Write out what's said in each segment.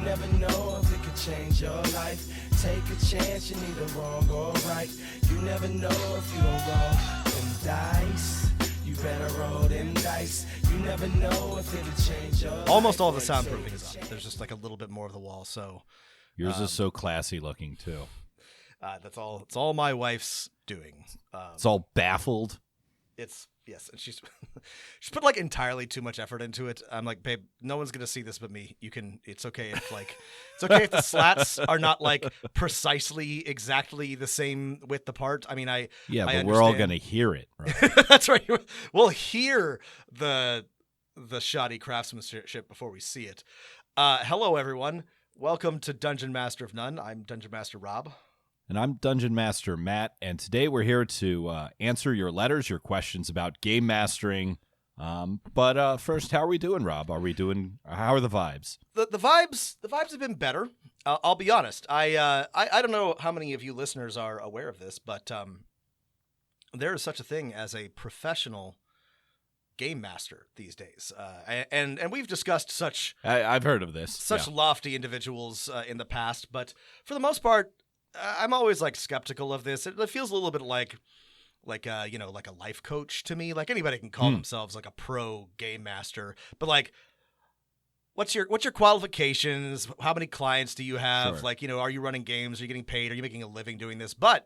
never know if it could change your life. Take a chance, you're neither wrong or right. You never know if you don't roll them dice. You better roll them dice. You never know if it could change your life. Almost all the soundproofing is up. There's just like a little bit more of the wall, so... Yours is so classy looking, too. That's all. It's all my wife's doing. It's all baffled. Yes, and she's put like entirely too much effort into it. I'm like, babe, no one's gonna see this but me. You can. It's okay if the slats are not like precisely exactly the same width apart. I mean, I but we're all gonna hear it. Right? That's right. We'll hear the shoddy craftsmanship before we see it. Hello, everyone. Welcome to Dungeon Master of None. I'm Dungeon Master Rob. And I'm Dungeon Master Matt, and today we're here to answer your letters, your questions about game mastering. But first, how are we doing, Rob? How are the vibes? The vibes have been better. I'll be honest. I don't know how many of you listeners are aware of this, but there is such a thing as a professional game master these days, and we've discussed such. I've heard of this. Such lofty individuals in the past, but for the most part. I'm always like skeptical of this. It feels a little bit like a life coach to me. Like anybody can call themselves like a pro game master, but like, what's your qualifications? How many clients do you have? Sure. Like, are you running games? Are you getting paid? Are you making a living doing this? But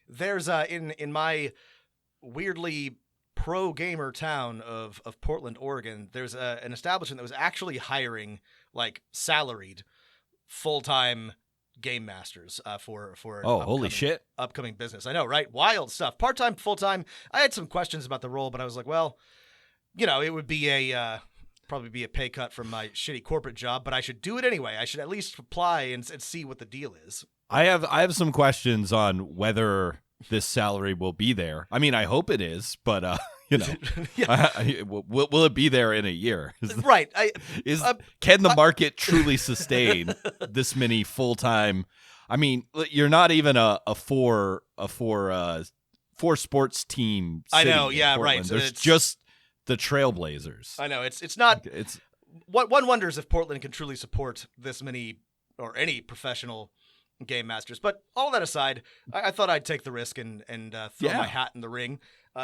there's in my weirdly pro gamer town of Portland, Oregon, there's an establishment that was actually hiring like salaried full-time game masters for holy shit, upcoming business. I know, right? Wild stuff. Part-time, full-time. I had some questions about the role, but I was like, well, it would be probably be a pay cut from my shitty corporate job, but I should do it anyway. I should at least apply and see what the deal is. I have some questions on whether this salary will be there. I mean, I hope it is, but will it be there in a year? Right. Can the market truly sustain this many full-time? I mean, you're not even a four sports team. I know. In yeah. Portland. Right. There's just the Trailblazers. I know. It's not. It's what one wonders if Portland can truly support this many or any professional game masters. But all that aside, I thought I'd take the risk and throw my hat in the ring.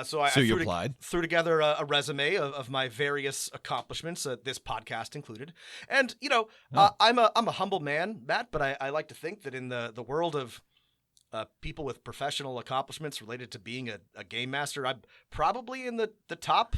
So I threw together a resume of my various accomplishments, this podcast included. And, I'm a humble man, Matt, but I like to think that in the world of people with professional accomplishments related to being a game master, I'm probably in the top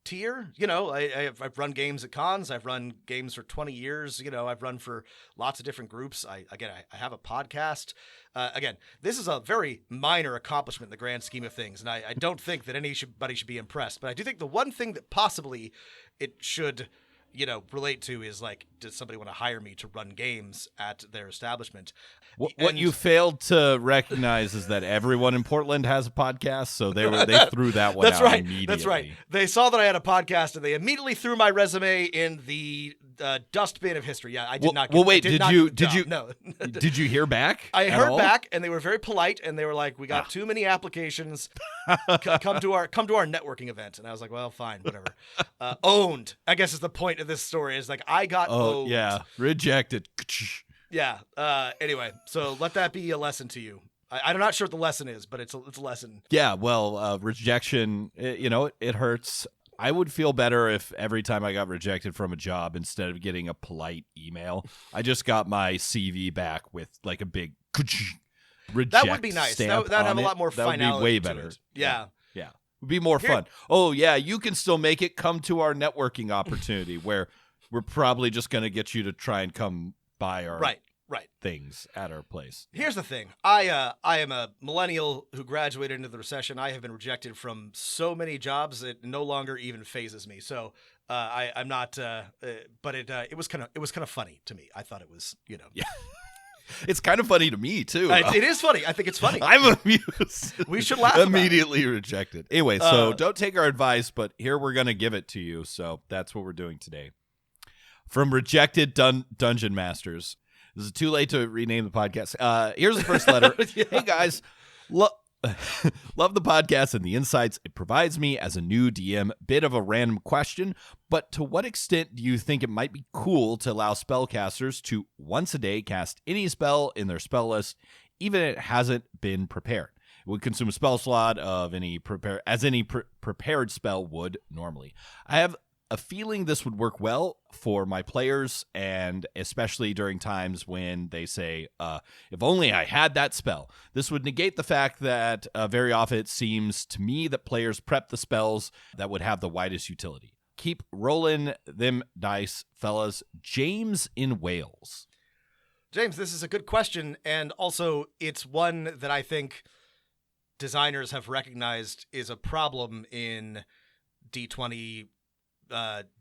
tier. I've run games at cons. I've run games for 20 years. I've run for lots of different groups. I have a podcast. Again, this is a very minor accomplishment in the grand scheme of things, and I don't think that anybody should be impressed. But I do think the one thing that possibly it should, relate to is like, does somebody want to hire me to run games at their establishment? What you failed to recognize is that everyone in Portland has a podcast, so they threw that one out immediately. That's right. They saw that I had a podcast, and they immediately threw my resume in the dustbin of history. Yeah, I did not. Did you hear back? I heard back, and they were very polite, and they were like, "We got too many applications. Come to our networking event." And I was like, "Well, fine, whatever." Owned, I guess, is the point of this story. Is like I got owned. Yeah, rejected. Yeah. Anyway, so let that be a lesson to you. I'm not sure what the lesson is, but it's a lesson. Yeah. Well, rejection. It hurts. I would feel better if every time I got rejected from a job, instead of getting a polite email, I just got my CV back with like a big reject. That would be nice. That'd have a lot more finality. That would be way better. Yeah. Yeah. It would be more fun. Oh, yeah. You can still make it. Come to our networking opportunity where we're probably just going to get you to try and come by our things at our place. Here's the thing. I am a millennial who graduated into the recession. I have been rejected from so many jobs it no longer even phases me. So I'm not. But it was kind of funny to me. I thought it was Yeah. It's kind of funny to me too. It is funny. I think it's funny. I'm amused. We should laugh. Immediately rejected. Anyway, so don't take our advice, but here we're gonna give it to you. So that's what we're doing today. From Rejected Dungeon Masters. This is too late to rename the podcast. Here's the first letter. Yeah. Hey guys, Love the podcast and the insights it provides me as a new DM. Bit of a random question, but to what extent do you think it might be cool to allow spellcasters to once a day cast any spell in their spell list, even if it hasn't been prepared? It would consume a spell slot of any prepared spell would normally. I have a feeling this would work well for my players, and especially during times when they say, if only I had that spell. This would negate the fact that very often it seems to me that players prep the spells that would have the widest utility. Keep rolling them dice, fellas. James in Wales. James, this is a good question, and also it's one that I think designers have recognized is a problem in D20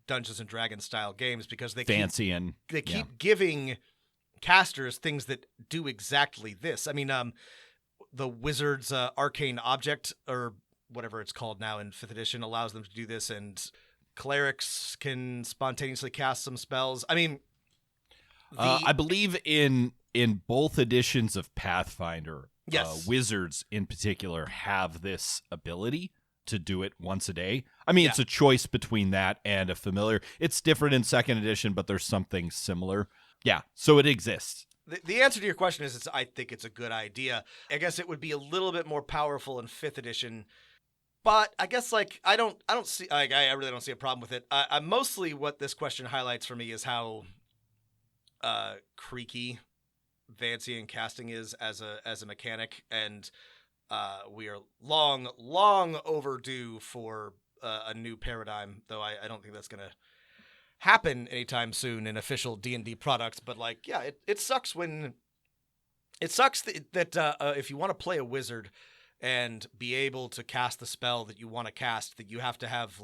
Dungeons and Dragons style games, because they keep giving casters things that do exactly this. I mean, the Wizard's arcane object, or whatever it's called now in 5th edition, allows them to do this, and clerics can spontaneously cast some spells. I mean, I believe in both editions of Pathfinder, yes, wizards in particular have this ability to do it once a day. I mean, It's a choice between that and a familiar. It's different in 2nd edition, but there's something similar. Yeah, so it exists. The answer to your question is I think it's a good idea. I guess it would be a little bit more powerful in 5th edition, but I guess I really don't see a problem with it. I mostly what this question highlights for me is how creaky Vancian casting is as a mechanic, and we are long overdue for a new paradigm, though I don't think that's going to happen anytime soon in official D&D products. But it sucks that if you want to play a wizard and be able to cast the spell that you want to cast, that you have to have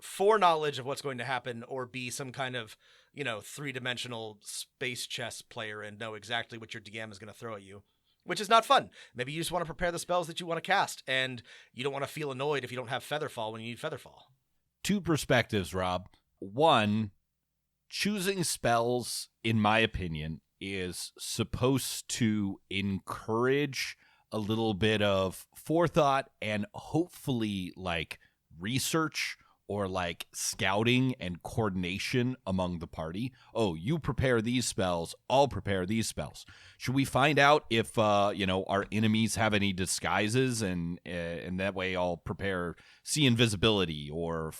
foreknowledge of what's going to happen, or be some kind of 3-dimensional space chess player and know exactly what your DM is going to throw at you, which is not fun. Maybe you just want to prepare the spells that you want to cast, and you don't want to feel annoyed if you don't have Featherfall when you need Featherfall. 2 perspectives, Rob. 1, choosing spells, in my opinion, is supposed to encourage a little bit of forethought and hopefully research or scouting and coordination among the party. Oh, you prepare these spells, I'll prepare these spells. Should we find out if our enemies have any disguises, and that way I'll prepare see invisibility or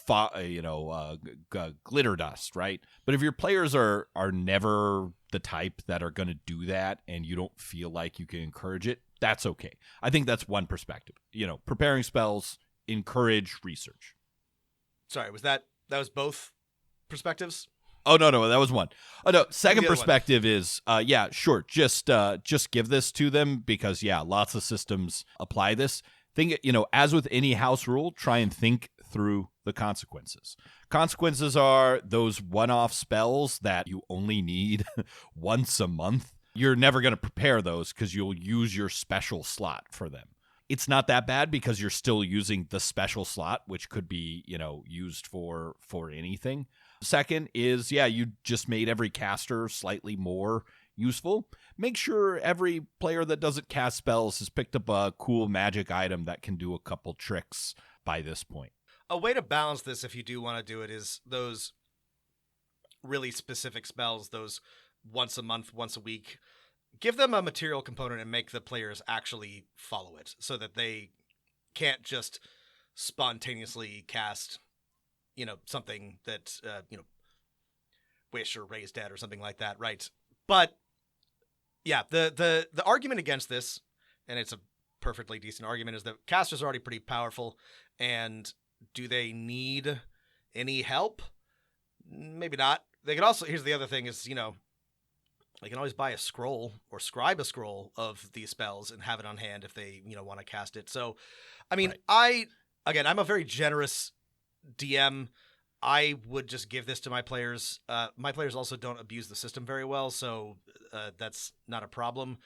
glitter dust, right? But if your players are never the type that are going to do that, and you don't feel like you can encourage it, that's okay. I think that's one perspective. Preparing spells, encourage research. Sorry, that was both perspectives? Oh, no, that was one. Oh, no, second perspective is, sure, just give this to them, because, lots of systems apply this. Think, as with any house rule, try and think through the consequences. Consequences are those one-off spells that you only need once a month. You're never going to prepare those because you'll use your special slot for them. It's not that bad because you're still using the special slot, which could be, used for anything. Second is, you just made every caster slightly more useful. Make sure every player that doesn't cast spells has picked up a cool magic item that can do a couple tricks by this point. A way to balance this, if you do want to do it, is those really specific spells, those once a month, once a week. Give them a material component and make the players actually follow it, so that they can't just spontaneously cast, something that, wish or raise dead or something like that, right? But the argument against this, and it's a perfectly decent argument, is that casters are already pretty powerful, and do they need any help? Maybe not. They could also, here's the other thing is, they can always buy a scroll or scribe a scroll of these spells and have it on hand if they, want to cast it. So, I mean, right. I'm a very generous DM. I would just give this to my players. My players also don't abuse the system very well, so that's not a problem.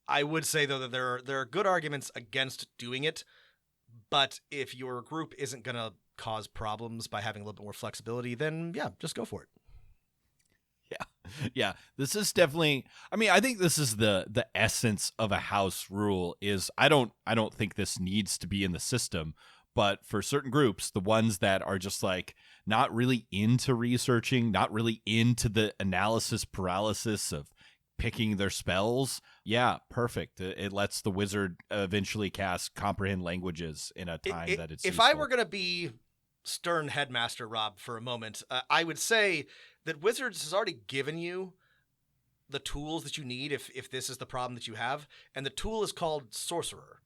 I would say, though, that there are good arguments against doing it, but if your group isn't going to cause problems by having a little bit more flexibility, then, just go for it. Yeah. Yeah, this is definitely, I mean, I think this is the essence of a house rule is I don't think this needs to be in the system, but for certain groups, the ones that are just like not really into researching, not really into the analysis paralysis of picking their spells, yeah, perfect. It lets the wizard eventually cast comprehend languages in a time that it's If useful. I were going to be stern headmaster, Rob, for a moment, I would say that Wizards has already given you the tools that you need if this is the problem that you have, and the tool is called Sorcerer,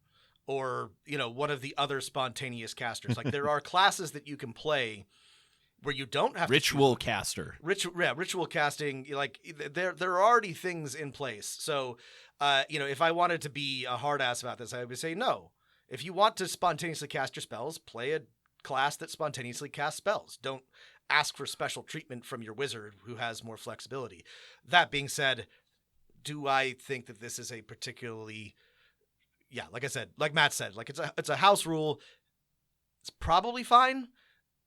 or one of the other spontaneous casters. Like there are classes that you can play where you don't have ritual caster. Ritual casting. Like there are already things in place. So, if I wanted to be a hard ass about this, I would say no. If you want to spontaneously cast your spells, play a class that spontaneously casts spells. Don't ask for special treatment from your wizard who has more flexibility. That being said, do I think that this is a particularly, like I said, like Matt said, like it's a house rule. It's probably fine.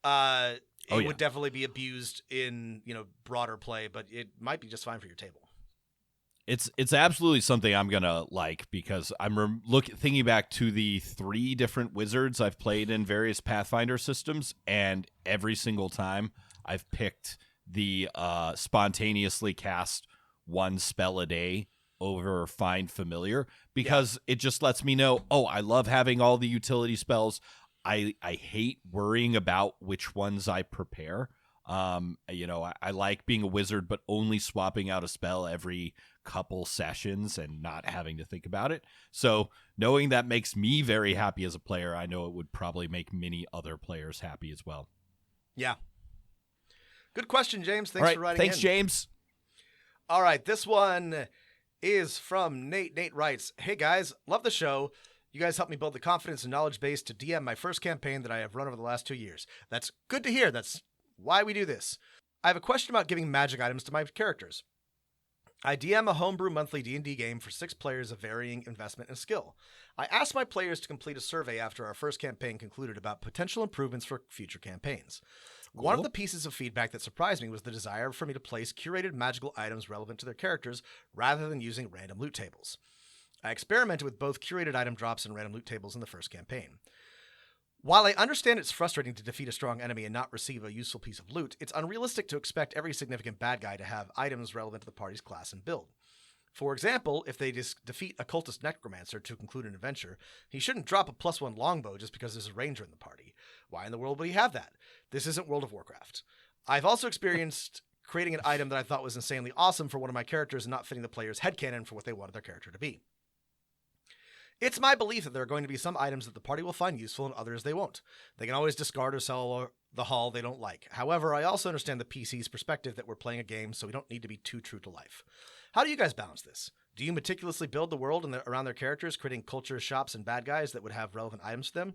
It would definitely be abused in, broader play, but it might be just fine for your table. It's absolutely something I'm gonna like because I'm thinking back to the 3 different wizards I've played in various Pathfinder systems, and every single time I've picked the spontaneously cast 1 spell a day over Find Familiar because it just lets me know, I love having all the utility spells. I hate worrying about which ones I prepare. I like being a wizard, but only swapping out a spell every couple sessions and not having to think about it. So knowing that makes me very happy as a player, I know it would probably make many other players happy as well. Yeah. Good question, James. Thanks for writing in. Thanks, James. All right. This one is from Nate. Nate writes, "Hey guys, love the show. You guys helped me build the confidence and knowledge base to DM my first campaign that I have run over the last 2 years. That's good to hear. That's why we do this. I have a question about giving magic items to my characters. I DM a homebrew monthly D&D game for 6 players of varying investment and skill. I asked my players to complete a survey after our first campaign concluded about potential improvements for future campaigns. Cool. One of the pieces of feedback that surprised me was the desire for me to place curated magical items relevant to their characters rather than using random loot tables. I experimented with both curated item drops and random loot tables in the first campaign. While I understand it's frustrating to defeat a strong enemy and not receive a useful piece of loot, it's unrealistic to expect every significant bad guy to have items relevant to the party's class and build. For example, if they defeat a cultist necromancer to conclude an adventure, he shouldn't drop a +1 longbow just because there's a ranger in the party. Why in the world would he have that? This isn't World of Warcraft. I've also experienced creating an item that I thought was insanely awesome for one of my characters and not fitting the player's headcanon for what they wanted their character to be. It's my belief that there are going to be some items that the party will find useful and others they won't. They can always discard or sell the haul they don't like. However, I also understand the PC's perspective that we're playing a game, so we don't need to be too true to life. How do you guys balance this? Do you meticulously build the world around their characters, creating culture shops and bad guys that would have relevant items to them?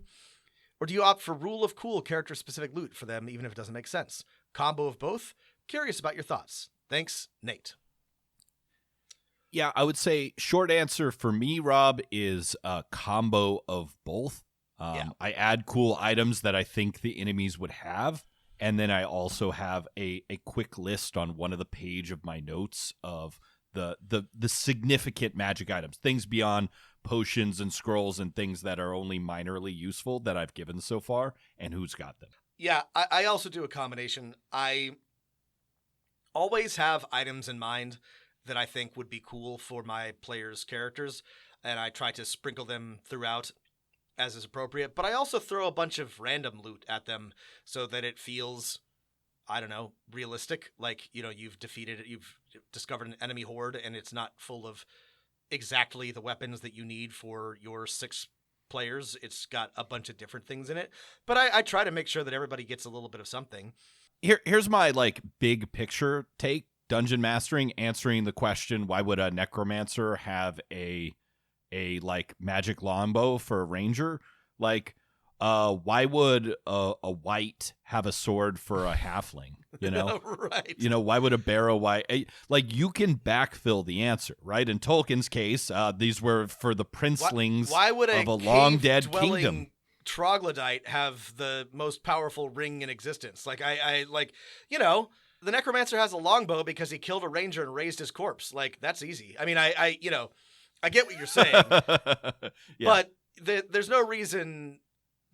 Or do you opt for rule of cool character-specific loot for them, even if it doesn't make sense? Combo of both? Curious about your thoughts. Thanks, Nate. Yeah, I would say short answer for me, Rob, is a combo of both. I add cool items that I think the enemies would have, and then I also have a quick list on one of the page of my notes of the significant magic items, things beyond potions and scrolls and things that are only minorly useful that I've given so far, and who's got them. Yeah, I also do a combination. I always have items in mind that I think would be cool for my players' characters, and I try to sprinkle them throughout as is appropriate. But I also throw a bunch of random loot at them so that it feels, I don't know, realistic. Like, you've discovered an enemy horde, and it's not full of exactly the weapons that you need for your 6 players. It's got a bunch of different things in it. But I try to make sure that everybody gets a little bit of something. Here's my big picture take. Dungeon mastering, answering the question, why would a necromancer have a magic longbow for a ranger? Why would a white have a sword for a halfling? Right. Why would a barrow white? You can backfill the answer, right? In Tolkien's case, these were for the princelings why would of a long dead kingdom. Troglodyte have the most powerful ring in existence? The necromancer has a longbow because he killed a ranger and raised his corpse. Like, that's easy. I mean, I get what you're saying, but there's no reason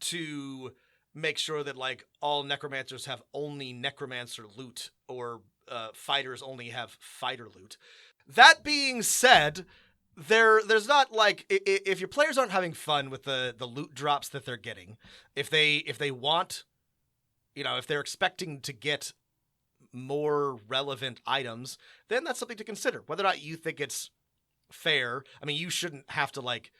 to make sure that like all necromancers have only necromancer loot or fighters only have fighter loot. That being said, there's not like if your players aren't having fun with the loot drops that they're getting, if they want, if they're expecting to get more relevant items, then that's something to consider. Whether or not you think it's fair, I mean, you shouldn't have to like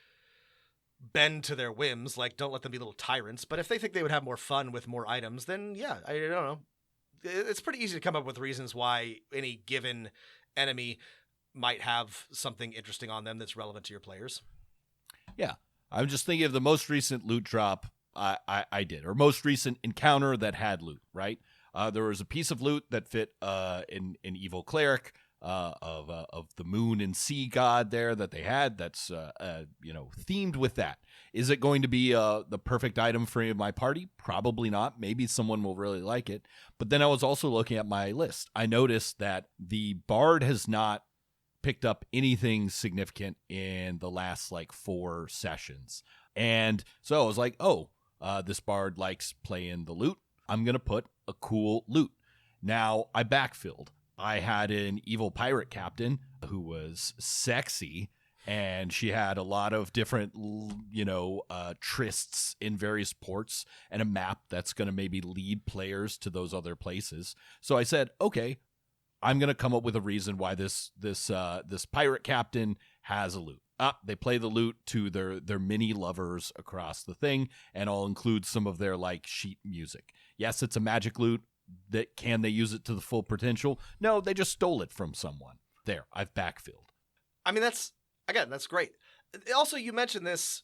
bend to their whims, like don't let them be little tyrants. But if they think they would have more fun with more items, then yeah, I don't know. It's pretty easy to come up with reasons why any given enemy might have something interesting on them that's relevant to your players. Yeah. I'm just thinking of the most recent loot drop I did, or most recent encounter that had loot, right? There was a piece of loot that fit an evil cleric of the moon and sea god there that they had that's themed with that. Is it going to be the perfect item for my party? Probably not. Maybe someone will really like it. But then I was also looking at my list. I noticed that the bard has not picked up anything significant in the last like 4 sessions. And so I was like, this bard likes playing the loot. I'm going to put a cool loot. Now I backfilled. I had an evil pirate captain who was sexy, and she had a lot of different, trysts in various ports and a map that's going to maybe lead players to those other places. So I said, okay, I'm going to come up with a reason why this pirate captain has a loot. They play the loot to their mini lovers across the thing, and I'll include some of their like sheet music. Yes, it's a magic loot. Can they use it to the full potential? No, they just stole it from someone. There, I've backfilled. I mean, that's great. Also, you mentioned this,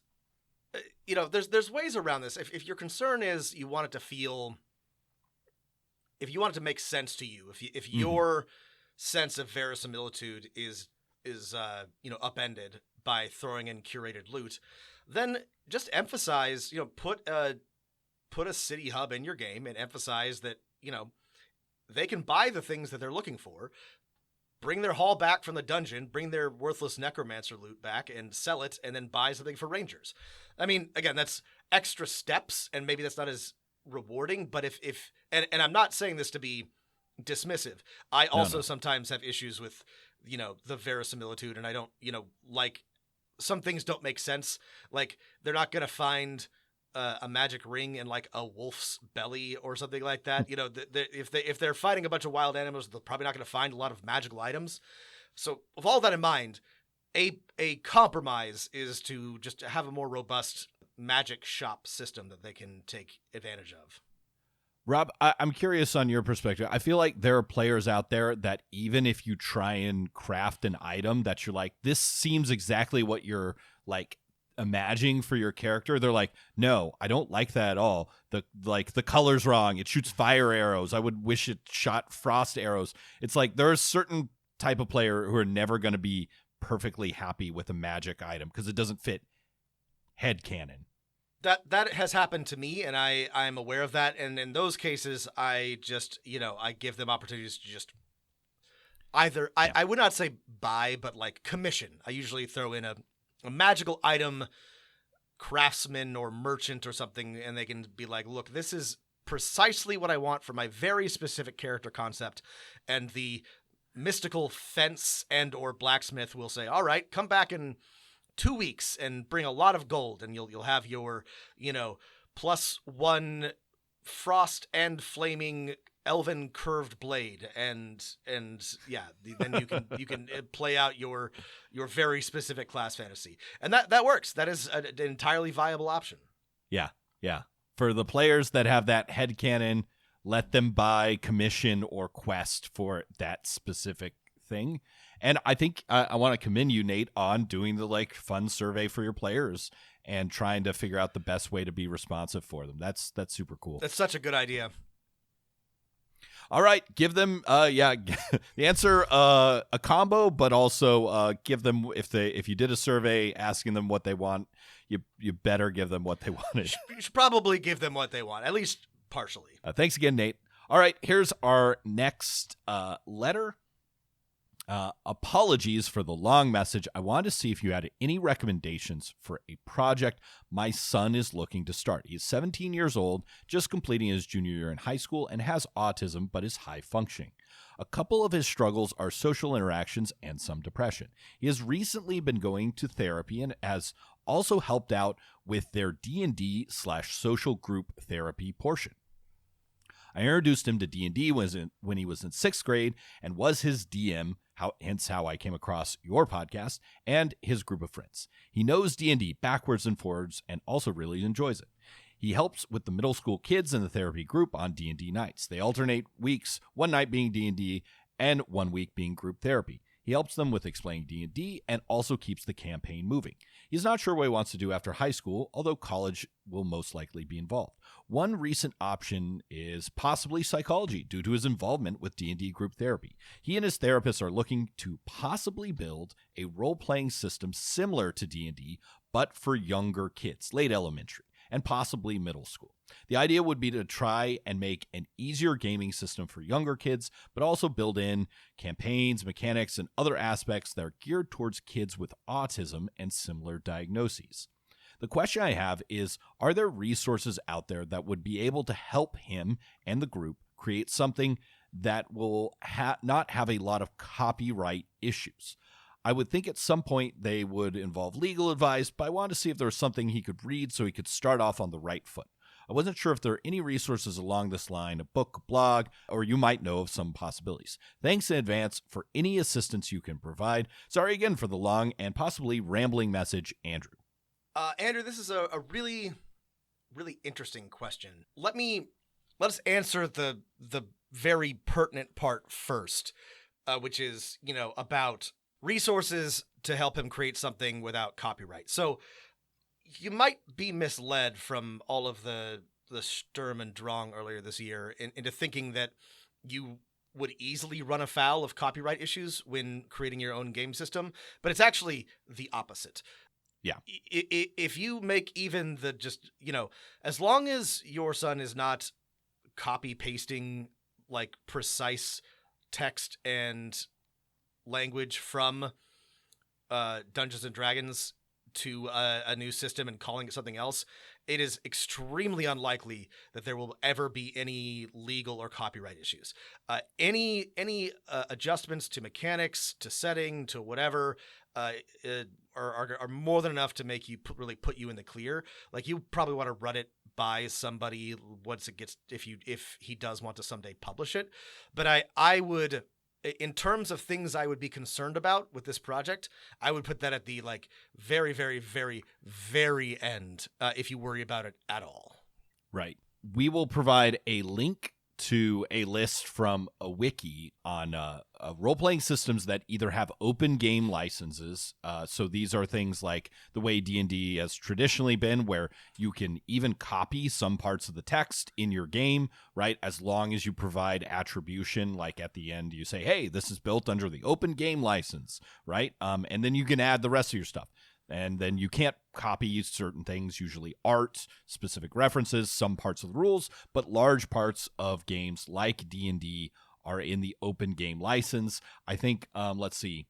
there's ways around this. If your concern is you want it to feel, if you want it to make sense to you, if your sense of verisimilitude is upended by throwing in curated loot, then just emphasize, put a city hub in your game and emphasize that, they can buy the things that they're looking for, bring their haul back from the dungeon, bring their worthless necromancer loot back and sell it, and then buy something for rangers. I mean, again, that's extra steps, and maybe that's not as rewarding, but if I'm not saying this to be dismissive. I also sometimes have issues with, the verisimilitude, and I don't, like, some things don't make sense. Like, they're not going to find a magic ring in like a wolf's belly or something like that. If they're fighting a bunch of wild animals, they're probably not going to find a lot of magical items. So with all that in mind, a compromise is to just have a more robust magic shop system that they can take advantage of. Rob, I'm curious on your perspective. I feel like there are players out there that even if you try and craft an item that you're like, this seems exactly what you're like imagining for your character, they're like, no, I don't like that at all. The color's wrong. It shoots fire arrows. I would wish it shot frost arrows. It's like there's a certain type of player who are never going to be perfectly happy with a magic item because it doesn't fit headcanon. That has happened to me, and I'm aware of that. And in those cases, I just, I give them opportunities to just either, I would not say buy, but like commission. I usually throw in a magical item, craftsman or merchant or something, and they can be like, look, this is precisely what I want for my very specific character concept. And the mystical fence and or blacksmith will say, all right, come back in 2 weeks and bring a lot of gold, and you'll have your, +1 frost and flaming elven curved blade, and then you can play out your very specific class fantasy, and that works. That is an entirely viable option. Yeah. For the players that have that headcanon, let them buy commission or quest for that specific thing. And I think I want to commend you, Nate, on doing the like fun survey for your players and trying to figure out the best way to be responsive for them. That's super cool. That's such a good idea. All right, give them the answer a combo, but also give them if you did a survey asking them what they want, you better give them what they wanted. You should probably give them what they want, at least partially. Thanks again, Nate. All right, here's our next letter. Apologies for the long message. I wanted to see if you had any recommendations for a project my son is looking to start. He's 17 years old, just completing his junior year in high school, and has autism but is high functioning. A couple of his struggles are social interactions and some depression. He has recently been going to therapy and has also helped out with their D&D/social group therapy portion. I introduced him to D&D when he was in 6th grade and was his DM, hence how I came across your podcast, and his group of friends. He knows D&D backwards and forwards and also really enjoys it. He helps with the middle school kids in the therapy group on D&D nights. They alternate weeks, one night being D&D and 1 week being group therapy. He helps them with explaining D&D and also keeps the campaign moving. He's not sure what he wants to do after high school, although college will most likely be involved. One recent option is possibly psychology due to his involvement with D&D group therapy. He and his therapist are looking to possibly build a role-playing system similar to D&D, but for younger kids, late elementary, and possibly middle school. The idea would be to try and make an easier gaming system for younger kids, but also build in campaigns, mechanics, and other aspects that are geared towards kids with autism and similar diagnoses. The question I have is, are there resources out there that would be able to help him and the group create something that will not have a lot of copyright issues? I would think at some point they would involve legal advice, but I wanted to see if there was something he could read so he could start off on the right foot. I wasn't sure if there are any resources along this line, a book, a blog, or you might know of some possibilities. Thanks in advance for any assistance you can provide. Sorry again for the long and possibly rambling message, Andrew. Andrew, this is a really, really interesting question. Let us answer the very pertinent part first, which is, about resources to help him create something without copyright. So you might be misled from all of the Sturm and Drang earlier this year into thinking that you would easily run afoul of copyright issues when creating your own game system, but it's actually the opposite. Yeah. If you make even as long as your son is not copy pasting like precise text and language from Dungeons and Dragons to a new system and calling it something else, it is extremely unlikely that there will ever be any legal or copyright issues. Any adjustments to mechanics, to setting, to whatever are more than enough to make you really put you in the clear. Like, you probably want to run it by somebody once it gets, if he does want to someday publish it. But I would, in terms of things I would be concerned about with this project, I would put that at the very, very, very, very end if you worry about it at all. Right. We will provide a link to a list from a wiki on role-playing systems that either have open game licenses. So these are things like the way D&D has traditionally been, where you can even copy some parts of the text in your game, right? As long as you provide attribution, like at the end you say, hey, this is built under the open game license, right? And then you can add the rest of your stuff. And then you can't copy certain things, usually art, specific references, some parts of the rules, but large parts of games like D&D are in the open game license. I think, let's see,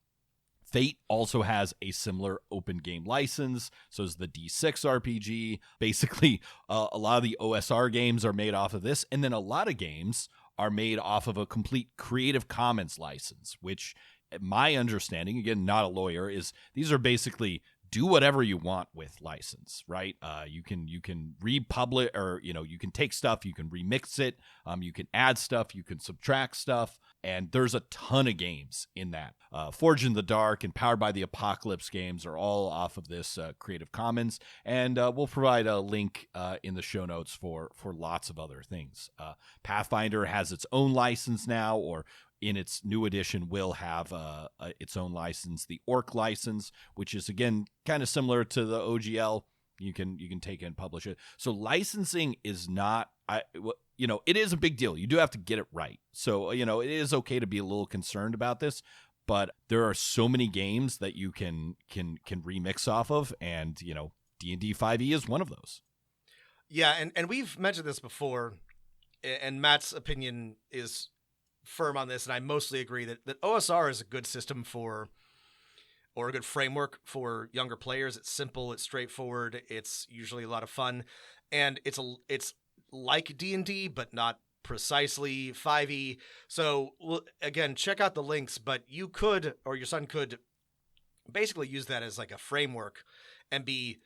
Fate also has a similar open game license. So is the D6 RPG. Basically, a lot of the OSR games are made off of this. And then a lot of games are made off of a complete Creative Commons license, which my understanding, again, not a lawyer, is these are basically do whatever you want with license, right? You can republish, or you can take stuff, you can remix it, you can add stuff, you can subtract stuff, and there's a ton of games in that. Forged in the Dark and Powered by the Apocalypse games are all off of this Creative Commons, and we'll provide a link in the show notes for lots of other things. Pathfinder has its own license now, or in its new edition will have its own license, the Orc license, which is, again, kind of similar to the OGL. You can take it and publish it. So licensing is not, it is a big deal. You do have to get it right. So, it is okay to be a little concerned about this, but there are so many games that you can remix off of, and, D&D 5e is one of those. Yeah, and we've mentioned this before. and Matt's opinion is firm on this, and I mostly agree that OSR is a good system for, or a good framework for younger players. It's simple, it's straightforward, it's usually a lot of fun, and it's like D&D, but not precisely 5e. So again, check out the links, but you could, or your son could, basically use that as like a framework and be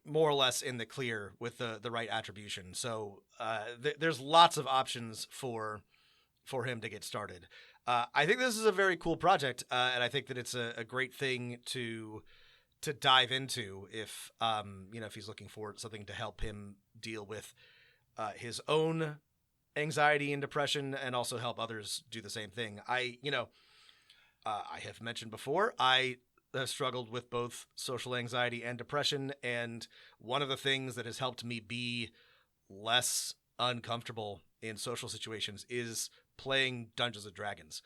more or less in the clear with the right attribution. So there's lots of options for him to get started. I think this is a very cool project, and I think that it's a great thing to dive into if if he's looking for something to help him deal with his own anxiety and depression, and also help others do the same thing. I have mentioned before, I struggled with both social anxiety and depression, and one of the things that has helped me be less uncomfortable in social situations is playing Dungeons and Dragons.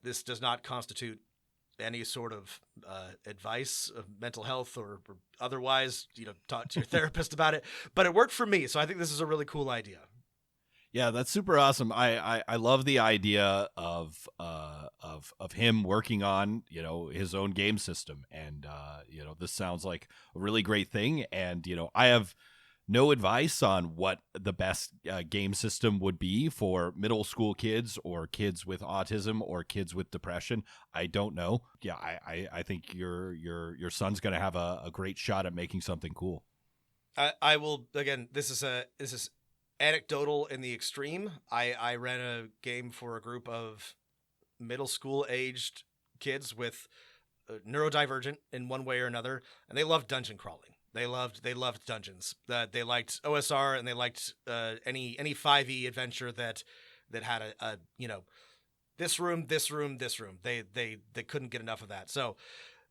This does not constitute any sort of advice of mental health or otherwise, talk to your therapist about it, but it worked for me. So I think this is a really cool idea. Yeah, that's super awesome. I love the idea of him working on, his own game system. And, this sounds like a really great thing. And, I have no advice on what the best game system would be for middle school kids or kids with autism or kids with depression. I don't know. Yeah, I think your son's going to have a great shot at making something cool. I will, again, this is anecdotal in the extreme. I ran a game for a group of middle school aged kids with neurodivergent in one way or another, and they loved dungeon crawling. They loved dungeons. They liked OSR, and they liked any 5e adventure that had a this room. They couldn't get enough of that. So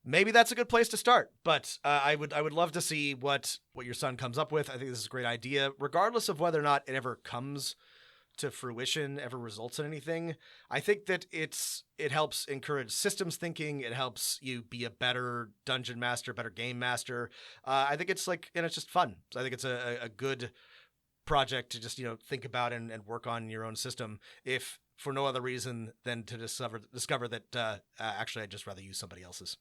maybe that's a good place to start. But I would love to see what your son comes up with. I think this is a great idea, regardless of whether or not it ever comes to fruition, ever results in anything. I think that it helps encourage systems thinking. It helps you be a better dungeon master, better game master. I think it's it's just fun. So I think it's a good project to just think about and work on your own system, if for no other reason than to discover that actually I'd just rather use somebody else's.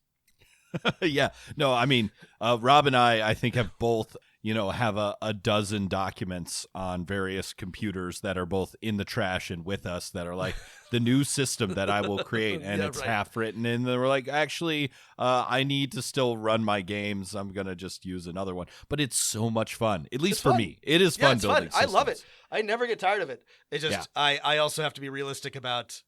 Yeah, no, I mean, Rob and I think have both, have a dozen documents on various computers that are both in the trash and with us that are like the new system that I will create. And it's right. Half written. And then we're like, actually, I need to still run my games. I'm going to just use another one. But it's so much fun, at least for me. It is fun building systems. I love it. I never get tired of it. It's just, I also have to be realistic about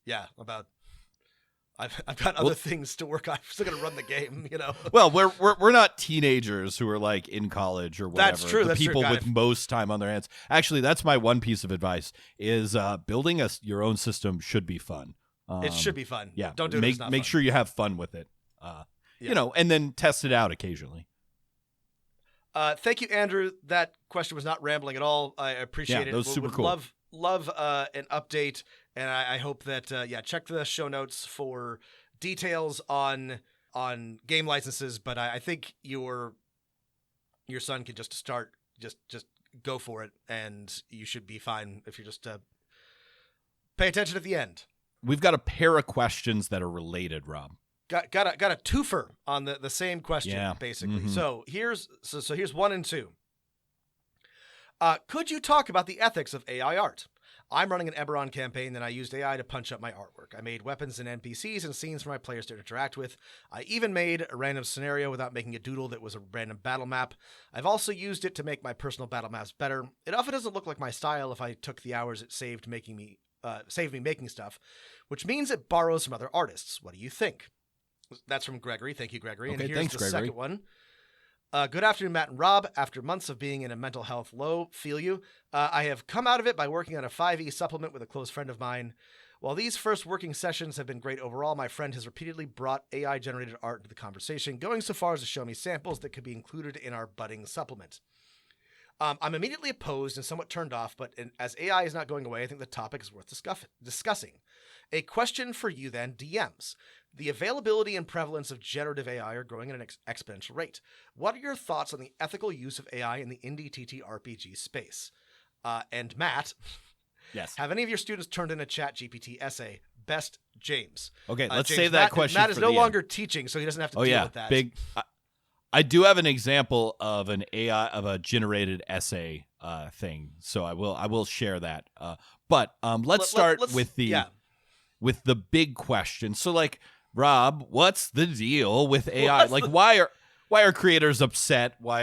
I've got other things to work on. I'm still gonna run the game, Well, we're not teenagers who are like in college or whatever. That's true. The people with most time on their hands. Actually, that's my one piece of advice: is building your own system should be fun. It should be fun. Yeah, don't do it. Make sure you have fun with it. And then test it out occasionally. Thank you, Andrew. That question was not rambling at all. I appreciate it. That was super cool. Love an update. And I hope that, check the show notes for details on game licenses. But I think your son can just start, just go for it. And you should be fine if you just pay attention at the end. We've got a pair of questions that are related, Rob. Got a twofer on the same question, basically. Mm-hmm. So here's 1 and 2. Could you talk about the ethics of AI art? I'm running an Eberron campaign, and I used AI to punch up my artwork. I made weapons and NPCs and scenes for my players to interact with. I even made a random scenario without making a doodle that was a random battle map. I've also used it to make my personal battle maps better. It often doesn't look like my style if I took the hours it saved me making stuff, which means it borrows from other artists. What do you think? That's from Gregory. Thank you, Gregory. Okay, and here's thanks, the Gregory. Second one. Good afternoon, Matt and Rob. After months of being in a mental health low, feel you. I have come out of it by working on a 5e supplement with a close friend of mine. While these first working sessions have been great overall, my friend has repeatedly brought AI-generated art into the conversation, going so far as to show me samples that could be included in our budding supplement. I'm immediately opposed and somewhat turned off, but as AI is not going away, I think the topic is worth discussing. A question for you then, DMs. The availability and prevalence of generative AI are growing at an exponential rate. What are your thoughts on the ethical use of AI in the indie TTRPG space? And Matt, Yes. Have any of your students turned in a ChatGPT essay? Best James. Okay, let's James, save that question. Matt is for no the longer end. teaching, so he doesn't have to Oh deal yeah, with that. big. I do have an example of an AI of a generated essay thing, so I will share that. But let's start with the big question. So like, Rob, what's the deal with AI? Why are creators upset? Why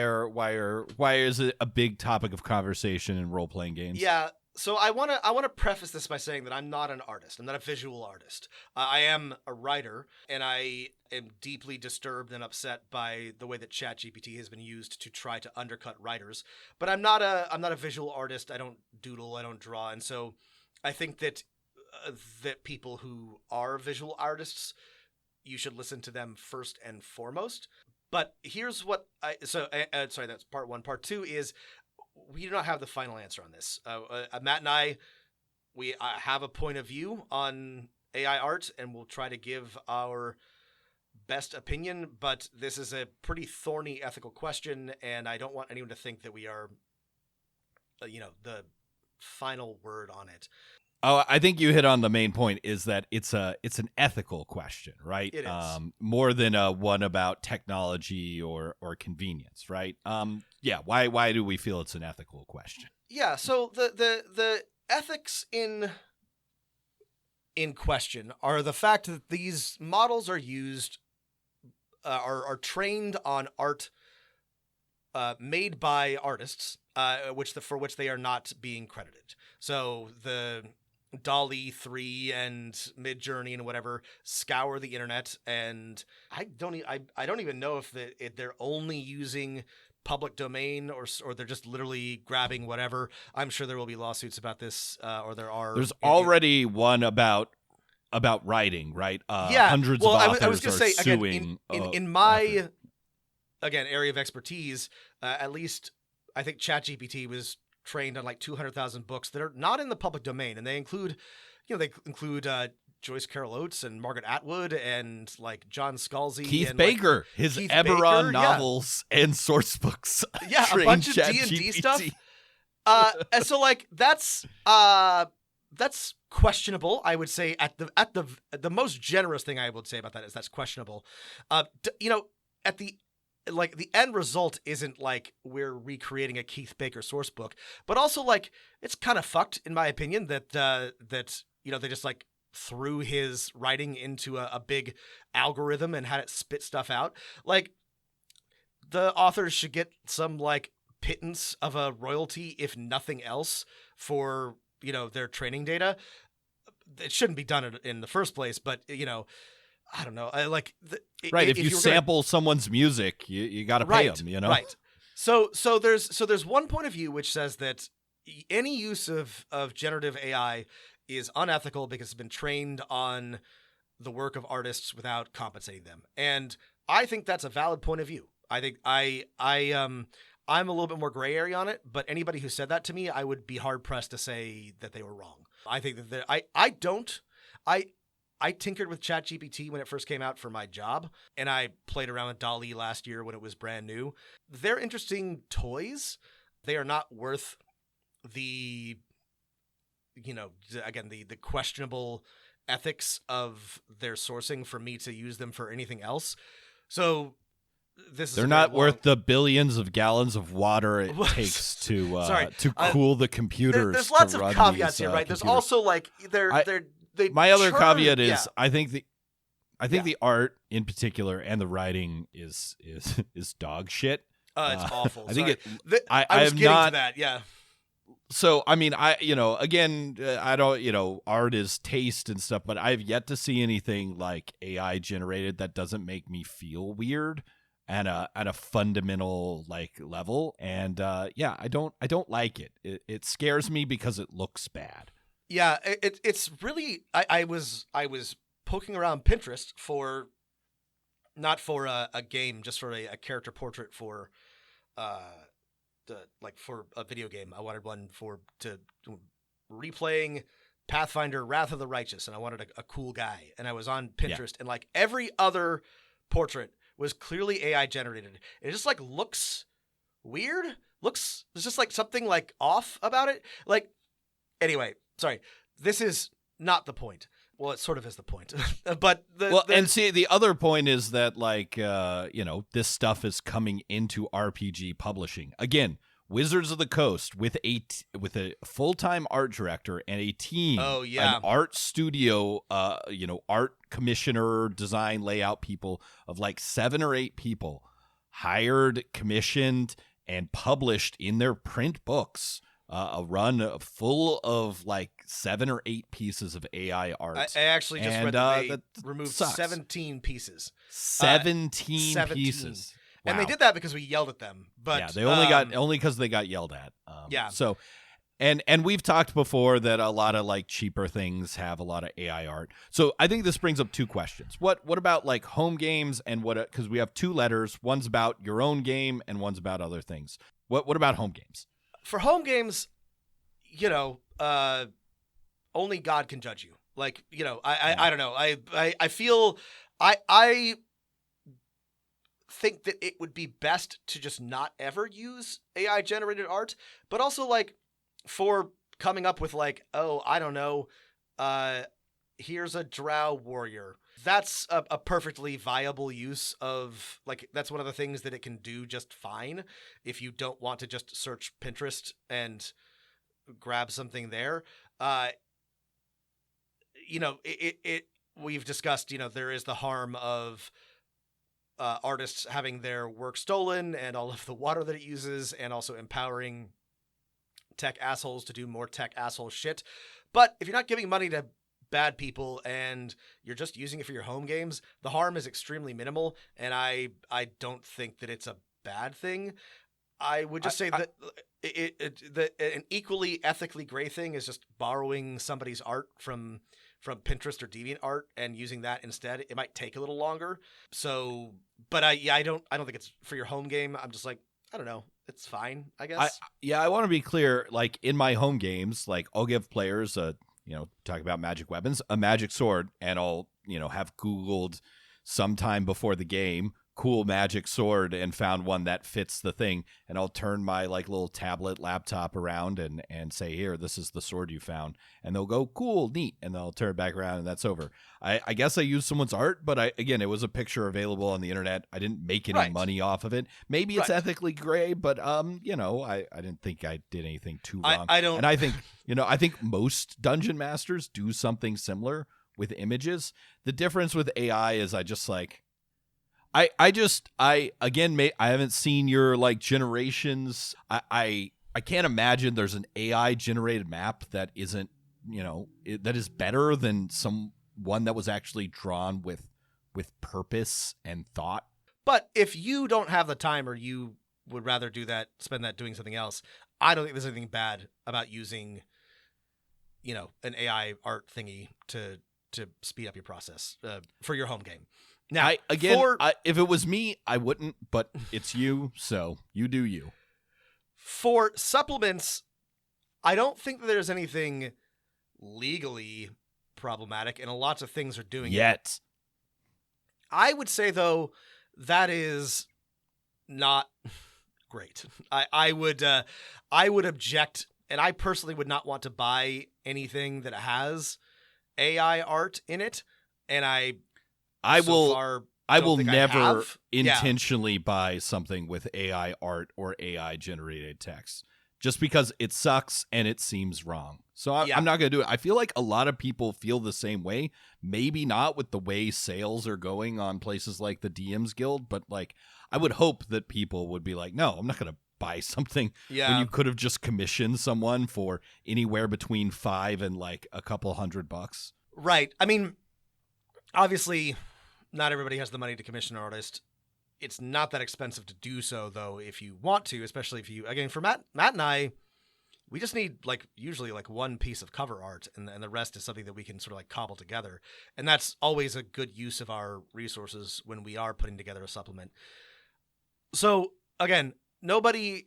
is it a big topic of conversation in role playing games? Yeah. So I want to preface this by saying that I'm not an artist. I'm not a visual artist. I am a writer, and I am deeply disturbed and upset by the way that ChatGPT has been used to try to undercut writers. But I'm not a visual artist. I don't doodle. I don't draw, and so I think that that people who are visual artists, you should listen to them first and foremost. But here's what sorry, that's part one. Part two is, we do not have the final answer on this. Matt and I, we have a point of view on AI art, and we'll try to give our best opinion, but this is a pretty thorny ethical question, and I don't want anyone to think that we are, the final word on it. Oh, I think you hit on the main point, is that it's an ethical question, right? It is. More than one about technology or convenience, right? Yeah. Why do we feel it's an ethical question? Yeah. So the ethics in question are the fact that these models are used, are trained on art made by artists, for which they are not being credited. So the DALL-E 3 and Midjourney and whatever scour the internet, and I don't even know if they're only using public domain or they're just literally grabbing whatever. I'm sure there will be lawsuits about this, or there are. There's already one about writing, right? Yeah, hundreds of authors I was gonna say, suing. Again, in my area of expertise, at least I think ChatGPT was trained on like 200,000 books that are not in the public domain, and they include Joyce Carol Oates and Margaret Atwood and like John Scalzi, Keith and Baker, his Keith Eberron Baker, novels and source books. Yeah, a bunch of D&D stuff. And so like that's questionable. I would say at the most generous thing I would say about that is that's questionable. At the end result isn't like we're recreating a Keith Baker source book, but also like it's kind of fucked in my opinion that they just like threw his writing into a big algorithm and had it spit stuff out. Like, the authors should get some like pittance of a royalty, if nothing else, for their training data. It shouldn't be done in the first place, but I don't know. Right. If you sample someone music, you got to pay them, Right. So there's one point of view which says that any use of generative AI is unethical because it's been trained on the work of artists without compensating them. And I think that's a valid point of view. I think I'm a little bit more gray area on it, but anybody who said that to me, I would be hard pressed to say that they were wrong. I think that I tinkered with ChatGPT when it first came out for my job, and I played around with DALL-E last year when it was brand new. They're interesting toys. They are not worth the questionable ethics of their sourcing for me to use them for anything else. So they're not worth the billions of gallons of water it takes to cool the computers. There's lots of caveats these, here, right? Computers. There's also like my other caveat is I think the art in particular and the writing is dog shit. It's awful. I think I was getting to that. Yeah. So, I mean, I don't, art is taste and stuff, but I've yet to see anything like AI generated that doesn't make me feel weird at a fundamental like level. And I don't like it. It scares me because it looks bad. Yeah, it's really, I was poking around Pinterest not for a game, just for a character portrait for for a video game. I wanted one to replaying Pathfinder Wrath of the Righteous, and I wanted a cool guy. And I was on Pinterest, and like every other portrait was clearly AI generated. It just like looks weird. There's just like something like off about it. Like, anyway, sorry, this is not the point. Well, it sort of is the point. But and see, the other point is that, like, this stuff is coming into RPG publishing. Again, Wizards of the Coast with a full-time art director and a team, an art studio, art commissioner, design, layout people of like 7 or 8 people hired, commissioned, and published in their print books a run full of like 7 or 8 pieces of AI art. I actually just read that they removed 17 pieces. 17 pieces. Wow. And they did that because we yelled at them. But yeah, they only because they got yelled at. So, and we've talked before that a lot of like cheaper things have a lot of AI art. So I think this brings up 2 questions. What about like home games and because we have 2 letters. One's about your own game and one's about other things. What about home games? For home games, only God can judge you. Like, I don't know. I feel I think that it would be best to just not ever use AI generated art, but also like for coming up with like, oh, I don't know, here's a drow warrior. That's a perfectly viable use of, like, that's one of the things that it can do just fine if you don't want to just search Pinterest and grab something there. We've discussed, there is the harm of artists having their work stolen and all of the water that it uses, and also empowering tech assholes to do more tech asshole shit. But if you're not giving money to bad people and you're just using it for your home games, the harm is extremely minimal, and I don't think that it's a bad thing. I would just say that an equally ethically gray thing is just borrowing somebody's art from Pinterest or DeviantArt and using that instead. It might take a little longer. So, but I don't think it's for your home game. I'm just like, I don't know. It's fine, I guess. I want to be clear. Like in my home games, like I'll give players talk about magic weapons, a magic sword, and I'll, have Googled sometime before the game, cool magic sword, and found one that fits the thing. And I'll turn my like little tablet laptop around and say, here, this is the sword you found. And they'll go, cool, neat. And they'll turn it back around and that's over. I guess I used someone's art, but it was a picture available on the internet. I didn't make any money off of it. Maybe it's ethically gray, but I didn't think I did anything too wrong. I don't. And I think, I think most dungeon masters do something similar with images. The difference with AI is I haven't seen your like generations. I can't imagine there's an AI generated map that isn't, that is better than one that was actually drawn with purpose and thought. But if you don't have the time, or you would rather spend that doing something else, I don't think there's anything bad about using, an AI art thingy to speed up your process for your home game. Now, if it was me, I wouldn't, but it's you, so you do you. For supplements, I don't think that there's anything legally problematic, and lots of things are doing it. I would say, though, that is not great. I would object, and I personally would not want to buy anything that has AI art in it, and I will never intentionally buy something with AI art or AI generated text, just because it sucks and it seems wrong. So I'm not going to do it. I feel like a lot of people feel the same way. Maybe not with the way sales are going on places like the DMs Guild, but like I would hope that people would be like, no, I'm not going to buy something when you could have just commissioned someone for anywhere between $5 and like a couple $100. Right. I mean, obviously, not everybody has the money to commission an artist. It's not that expensive to do so, though, if you want to, especially if you, again, for Matt and I, we just need usually one piece of cover art, and the rest is something that we can sort of like cobble together. And that's always a good use of our resources when we are putting together a supplement. So again, nobody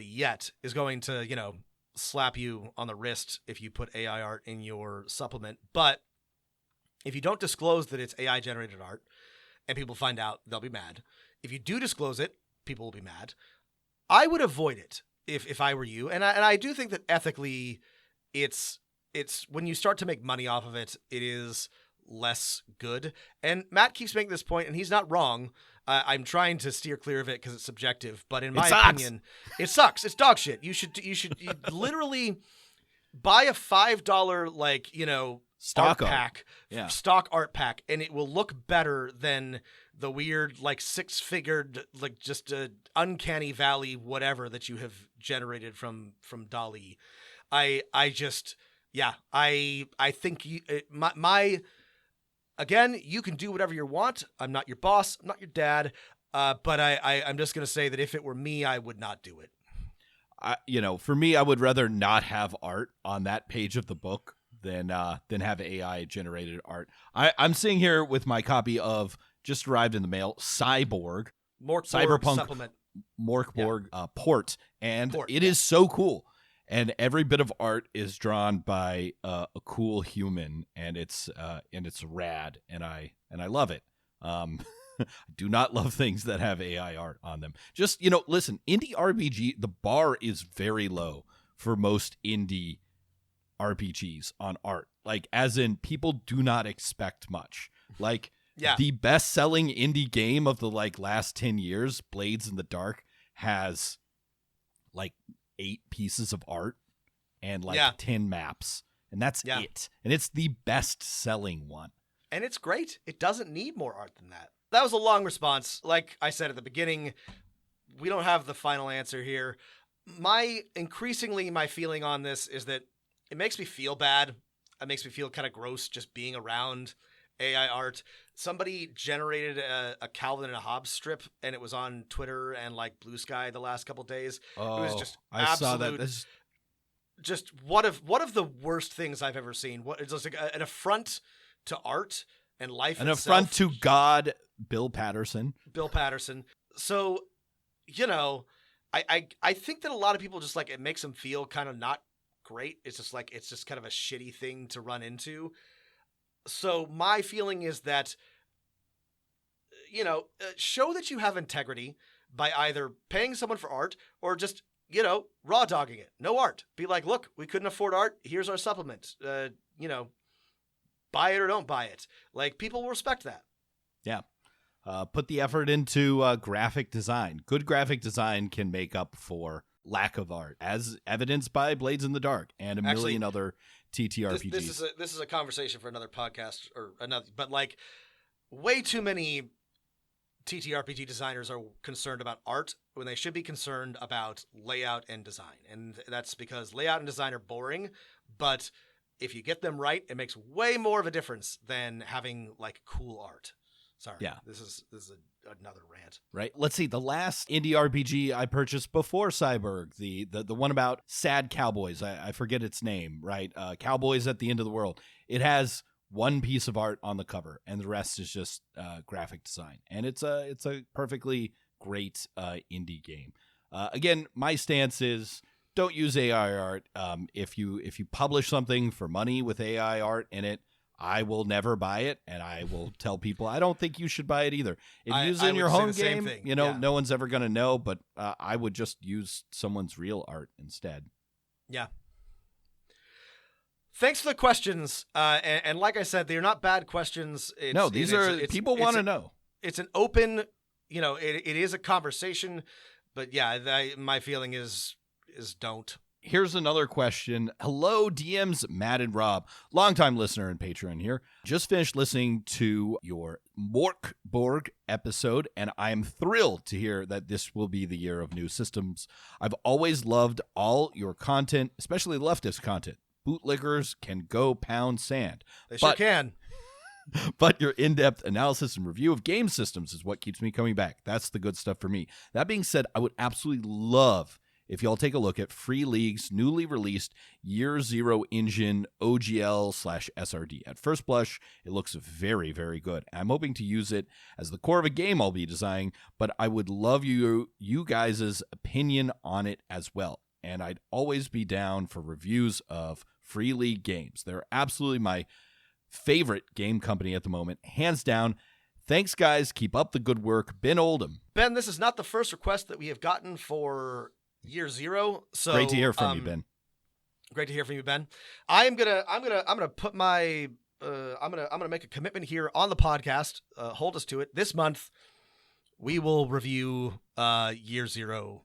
yet is going to, slap you on the wrist if you put AI art in your supplement. But if you don't disclose that it's AI generated art and people find out, they'll be mad. If you do disclose it, people will be mad. I would avoid it if I were you. And I do think that ethically it's it's when you start to make money off of it, it is less good. And Matt keeps making this point, and he's not wrong. I'm trying to steer clear of it because it's subjective, but in my opinion, it sucks. It's dog shit. You should literally buy a $5 like, you know, stock art pack, stock art pack, and it will look better than the weird like 6-figured like just uncanny valley whatever that you have generated from DALL-E. I think my again, you can do whatever you want. I'm not your boss. I'm not your dad. But I'm just going to say that if it were me, I would not do it. For me, I would rather not have art on that page of the book than have AI generated art. I'm sitting here with my copy of, just arrived in the mail, Cyborg, Cyberpunk supplement. Morkborg Port, and it is so cool. And every bit of art is drawn by a cool human, and it's rad, and I love it. I do not love things that have AI art on them. Just, listen, indie RPG, the bar is very low for most indie RPGs on art. Like, as in, people do not expect much. Like, the best-selling indie game of the last 10 years, Blades in the Dark, has 8 pieces of art and 10 maps, and that's it. And it's the best-selling one. And it's great. It doesn't need more art than that. That was a long response. Like I said at the beginning, we don't have the final answer here. My feeling on this is that it makes me feel bad. It makes me feel kind of gross just being around AI art. Somebody generated a Calvin and Hobbes strip, and it was on Twitter and Blue Sky the last couple days. Oh, it was just I saw that. Just one of the worst things I've ever seen. It's just an affront to art and life. An itself. affront to God, Bill Patterson. So, I think that a lot of people just it makes them feel kind of not great. It's just kind of a shitty thing to run into. So my feeling is that, show that you have integrity by either paying someone for art or just, raw dogging it. No art. Be like, look, we couldn't afford art. Here's our supplement. Buy it or don't buy it. People will respect that. Yeah. Put the effort into graphic design. Good graphic design can make up for lack of art, as evidenced by Blades in the Dark and a million other TTRPGs. This is a conversation for another podcast or another, but way too many TTRPG designers are concerned about art when they should be concerned about layout and design. And that's because layout and design are boring, but if you get them right, it makes way more of a difference than having cool art. Sorry. Yeah. This is another rant. Right. Let's see. The last indie RPG I purchased before Cyborg, the one about sad cowboys. I forget its name, right? Cowboys at the End of the World. It has one piece of art on the cover, and the rest is just graphic design. And it's a perfectly great indie game. Again, my stance is don't use AI art. If you publish something for money with AI art in it, I will never buy it, and I will tell people I don't think you should buy it either. If you use it in your home game, no one's ever going to know, but I would just use someone's real art instead. Yeah. Thanks for the questions. And like I said, they're not bad questions. People want to know. It's an open, it is a conversation, but yeah, my feeling is don't. Here's another question. Hello, DMs, Matt and Rob. Longtime listener and patron here. Just finished listening to your Morkborg episode, and I am thrilled to hear that this will be the year of new systems. I've always loved all your content, especially leftist content. Bootlickers can go pound sand. They sure can. But your in-depth analysis and review of game systems is what keeps me coming back. That's the good stuff for me. That being said, I would absolutely love if y'all take a look at Free League's newly released Year Zero Engine OGL/SRD. At first blush, it looks very, very good. I'm hoping to use it as the core of a game I'll be designing, but I would love you guys' opinion on it as well. And I'd always be down for reviews of Free League games. They're absolutely my favorite game company at the moment, hands down. Thanks, guys. Keep up the good work. Ben Oldham. Ben, this is not the first request that we have gotten for Year Zero. So great to hear from you, Ben. Great to hear from you, Ben. I'm gonna put my I'm gonna make a commitment here on the podcast. Hold us to it. This month, we will review Year Zero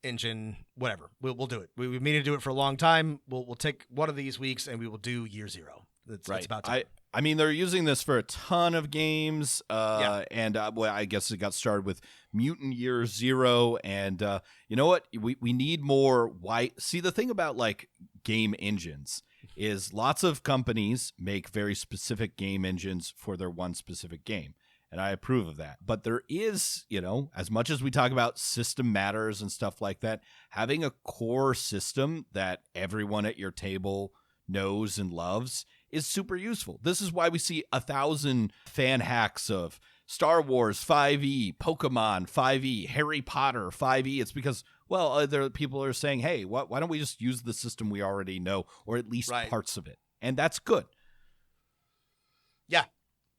engine, whatever. We'll do it. We've meaning to do it for a long time. We'll take one of these weeks and we will do Year Zero. It's about time. I mean, they're using this for a ton of games, and well, I guess it got started with Mutant Year Zero, and you know what? We need more white. See, the thing about like game engines is lots of companies make very specific game engines for their one specific game, and I approve of that. But there is, as much as we talk about system matters and stuff like that, having a core system that everyone at your table knows and loves is super useful. This is why we see 1,000 fan hacks of Star Wars 5e, Pokemon 5e, Harry Potter 5e. It's because, well, there are people are saying, hey, why don't we just use the system we already know, or at least parts of it? And that's good. Yeah.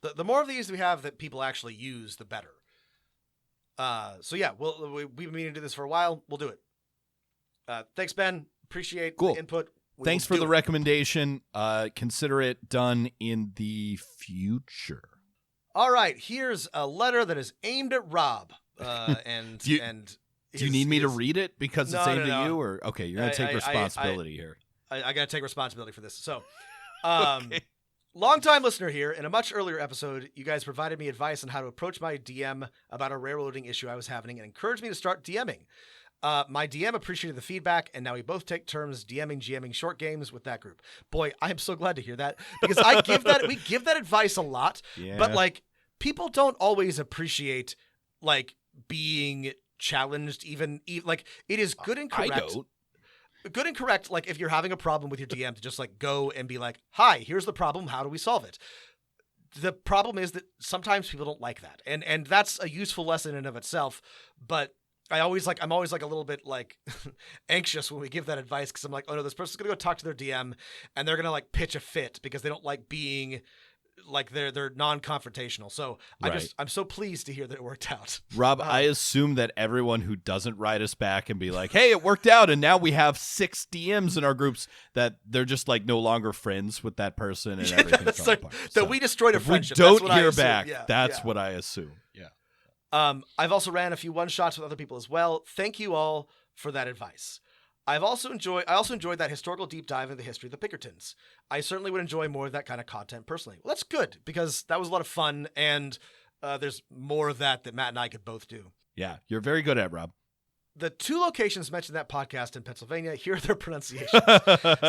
The more of these we have that people actually use, the better. So yeah, we've been meaning to do this for a while. We'll do it. Thanks, Ben. Appreciate the input. Thanks for the recommendation. Consider it done in the future. All right. Here's a letter that is aimed at Rob. Do you need me to read it because it's aimed at you? Or okay, you're going to take responsibility here. I got to take responsibility for this. So, okay. Long-time listener here. In a much earlier episode, you guys provided me advice on how to approach my DM about a railroading issue I was having and encouraged me to start DMing. My DM appreciated the feedback, and now we both take turns DMing, GMing short games with that group. Boy, I am so glad to hear that because we give that advice a lot, but like people don't always appreciate like being challenged. Even like it is good and correct. I don't. Good and correct. Like if you're having a problem with your DM, to just like go and be like, "Hi, here's the problem. How do we solve it?" The problem is that sometimes people don't like that, and that's a useful lesson in and of itself, but. I'm always like a little bit like anxious when we give that advice because I'm like, oh no, this person's gonna go talk to their DM and they're gonna like pitch a fit because they don't like being like they're non-confrontational. So I'm so pleased to hear that it worked out. Rob, I assume that everyone who doesn't write us back and be like, hey, it worked out, and now we have 6 DMs in our groups that they're just like no longer friends with that person and everything. That we destroyed a friendship. We don't hear back. That's what I assume. Yeah. I've also ran a few one-shots with other people as well. Thank you all for that advice. I also enjoyed that historical deep dive into the history of the Pinkertons. I certainly would enjoy more of that kind of content personally. Well, that's good because that was a lot of fun, and there's more of that Matt and I could both do. Yeah, you're very good at, Rob. The 2 locations mentioned in that podcast in Pennsylvania, here are their pronunciations.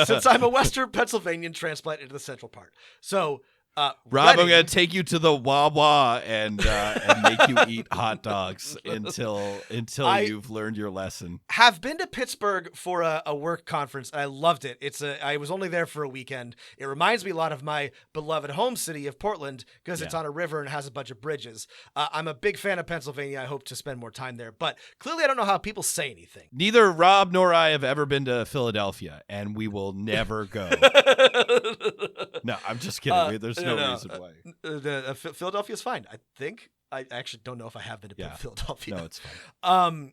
Since I'm a Western Pennsylvanian transplant into the central part. So... Rob, I'm going to take you to the Wawa and make you eat hot dogs until you've learned your lesson. Have been to Pittsburgh for a work conference. And I loved it. I was only there for a weekend. It reminds me a lot of my beloved home city of Portland because it's on a river and has a bunch of bridges. I'm a big fan of Pennsylvania. I hope to spend more time there. But clearly I don't know how people say anything. Neither Rob nor I have ever been to Philadelphia, and we will never go. No, I'm just kidding. There's no reason why. Philadelphia's fine. I think. I actually don't know if I have been to Philadelphia. No, it's fine.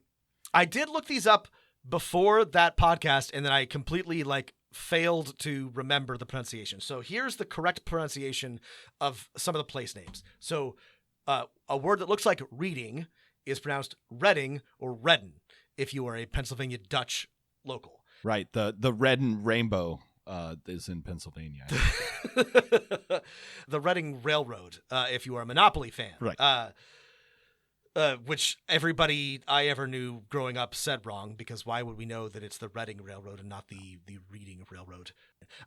I did look these up before that podcast, and then I completely failed to remember the pronunciation. So here's the correct pronunciation of some of the place names. So a word that looks like reading is pronounced Reading or Redden if you are a Pennsylvania Dutch local. Right. The red and rainbow is in Pennsylvania. The Reading Railroad, if you are a Monopoly fan. Right. Which everybody I ever knew growing up said wrong, because why would we know that it's the Reading Railroad and not the Reading Railroad?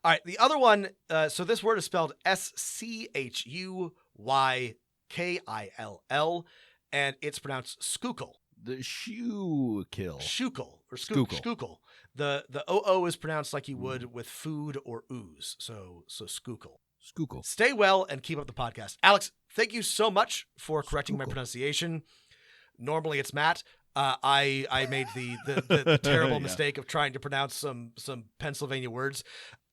All right, the other one, so this word is spelled Schuykill, and it's pronounced Schuylkill. The Schuylkill. Schuylkill, or Schuylkill. The OO is pronounced like you would with food or ooze, so Schuylkill. Schuylkill. Stay well and keep up the podcast. Alex, thank you so much for correcting my pronunciation. Normally it's Matt. I made the terrible mistake of trying to pronounce some Pennsylvania words.